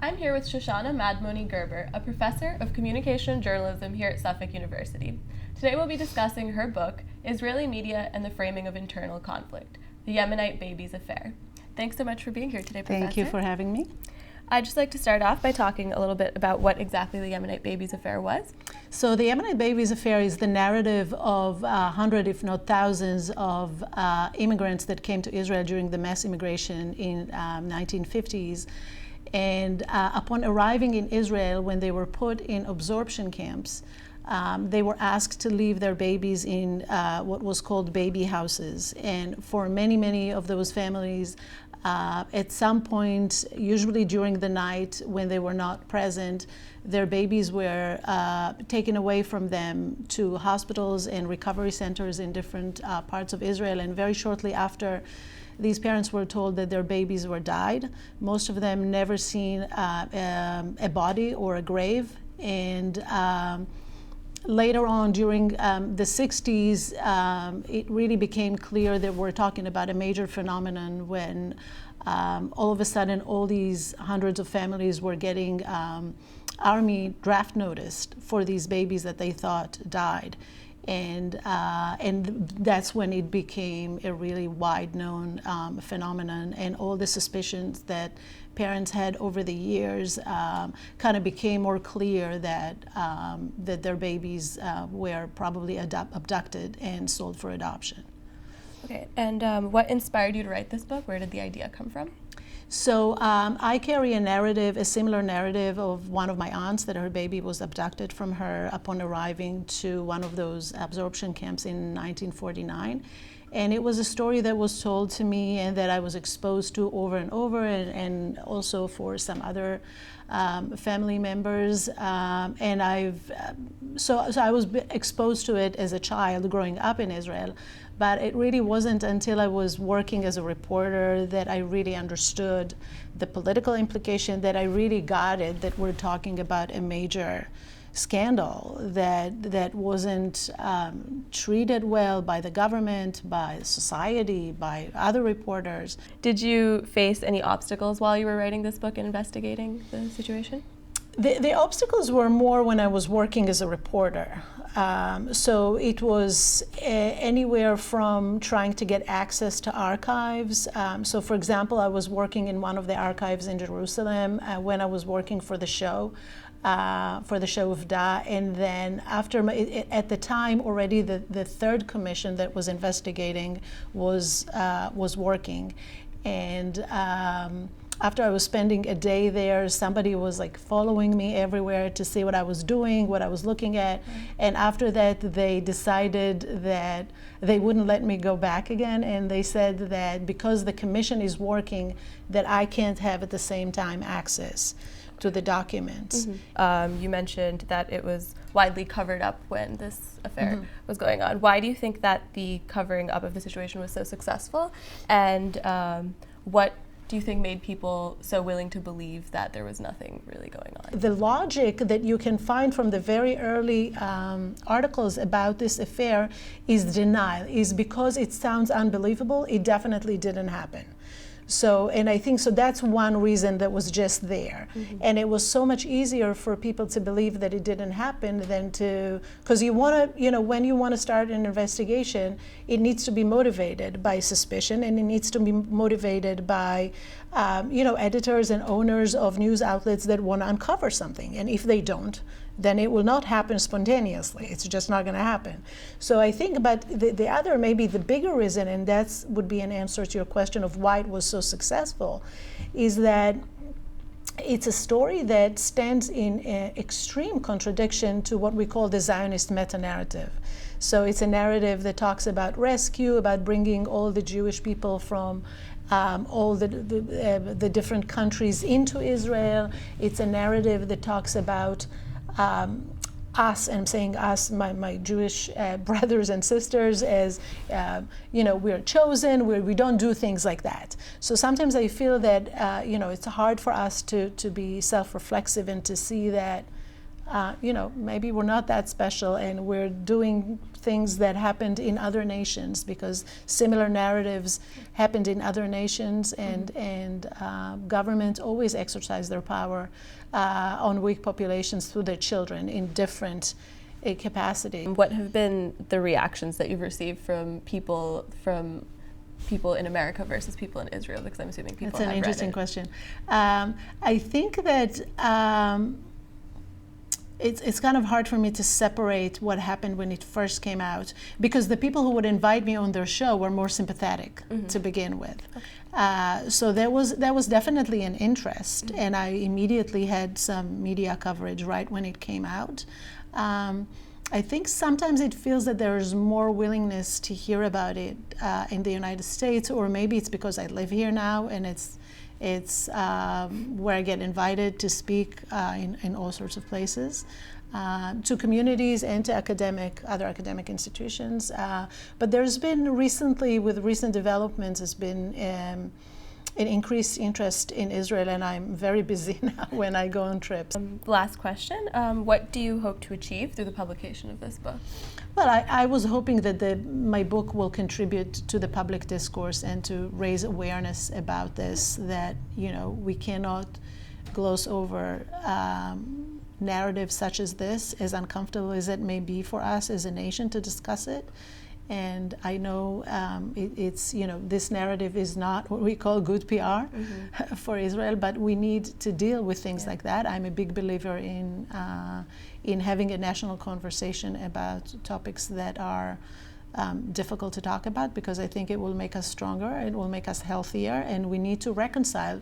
I'm here with Shoshana Madmoni Gerber, a professor of communication and journalism here at Suffolk University. Today we'll be discussing her book, Israeli Media and the Framing of Internal Conflict, The Yemenite Babies Affair. Thanks so much for being here today, Professor. Thank you for having me. I'd just like to start off by talking a little bit about what exactly the Yemenite Babies Affair was. So the Yemenite Babies Affair is the narrative of hundreds, if not thousands, of immigrants that came to Israel during the mass immigration in 1950s. And upon arriving in Israel, when they were put in absorption camps, they were asked to leave their babies in what was called baby houses. And for many, many of those families, at some point, usually during the night when they were not present, their babies were taken away from them to hospitals and recovery centers in different parts of Israel. And very shortly after, these parents were told that their babies were died. Most of them never seen a body or a grave. And later on, during the 60s, it really became clear that we're talking about a major phenomenon when all of a sudden all these hundreds of families were getting army draft noticed for these babies that they thought died. And that's when it became a really wide-known phenomenon, and all the suspicions that parents had over the years kind of became more clear that that their babies were probably abducted and sold for adoption. Okay, and what inspired you to write this book? Where did the idea come from? So I carry a similar narrative of one of my aunts, that her baby was abducted from her upon arriving to one of those absorption camps in 1949. And it was a story that was told to me and that I was exposed to over and over, and also for some other family members. And so I was exposed to it as a child growing up in Israel. But it really wasn't until I was working as a reporter that I really understood the political implication, that I really got it, that we're talking about a major scandal that wasn't treated well by the government, by society, by other reporters. Did you face any obstacles while you were writing this book and investigating the situation? The obstacles were more when I was working as a reporter. So it was anywhere from trying to get access to archives. So for example, I was working in one of the archives in Jerusalem when I was working for the show of Da. And then at the time already the third commission that was investigating was working. And after I was spending a day there, somebody was like following me everywhere to see what I was doing, what I was looking at. And after that, they decided that they wouldn't let me go back again. And they said that because the commission is working, that I can't have at the same time access to the documents. Mm-hmm. You mentioned that it was widely covered up when this affair was going on. Why do you think that the covering up of the situation was so successful? And what do you think made people so willing to believe that there was nothing really going on? The logic that you can find from the very early articles about this affair is denial, is because it sounds unbelievable, it definitely didn't happen. So, and I think so that's one reason that was just there. And it was so much easier for people to believe that it didn't happen than to, because you want to, when you want to start an investigation, it needs to be motivated by suspicion, and it needs to be motivated by, editors and owners of news outlets that want to uncover something. And if they don't, then it will not happen spontaneously. It's just not going to happen. So I think, but the other, maybe the bigger reason, and that would be an answer to your question of why it was so successful, is that it's a story that stands in extreme contradiction to what we call the Zionist meta-narrative. So it's a narrative that talks about rescue, about bringing all the Jewish people from all the different countries into Israel. It's a narrative that talks about us, and I'm saying us, my Jewish brothers and sisters, as we're chosen. We don't do things like that. So sometimes I feel that it's hard for us to be self-reflexive and to see that maybe we're not that special, and we're doing things that happened in other nations because similar narratives happened in other nations, and governments always exercise their power on weak populations through their children in different capacity. What have been the reactions that you've received from people in America versus people in Israel? Because I'm assuming people have read it. That's an interesting question. I think that it's kind of hard for me to separate what happened when it first came out, because the people who would invite me on their show were more sympathetic to begin with. Okay. So there was definitely an interest, and I immediately had some media coverage right when it came out. I think sometimes it feels that there's more willingness to hear about it in the United States, or maybe it's because I live here now and it's where I get invited to speak in all sorts of places, to communities and to other academic institutions. But there's been recently, with recent developments, has been an increased interest in Israel, and I'm very busy now when I go on trips. Last question, what do you hope to achieve through the publication of this book? Well, I was hoping that my book will contribute to the public discourse and to raise awareness about this, that we cannot gloss over narratives such as this, as uncomfortable as it may be for us as a nation to discuss it. And I know this narrative is not what we call good PR for Israel, but we need to deal with things like that. I'm a big believer in having a national conversation about topics that are difficult to talk about, because I think it will make us stronger, it will make us healthier, and we need to reconcile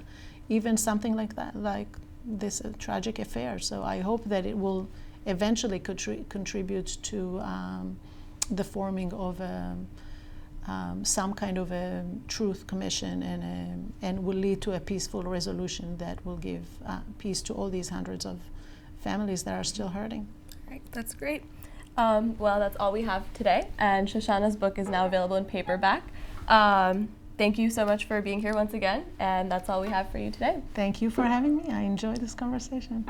even something like that, like this tragic affair. So I hope that it will eventually contribute to the forming of some kind of a truth commission, and will lead to a peaceful resolution that will give peace to all these hundreds of families that are still hurting. All right, that's great. Well, that's all we have today, and Shoshana's book is now available in paperback. Thank you so much for being here once again, and that's all we have for you today. Thank you for having me. I enjoyed this conversation.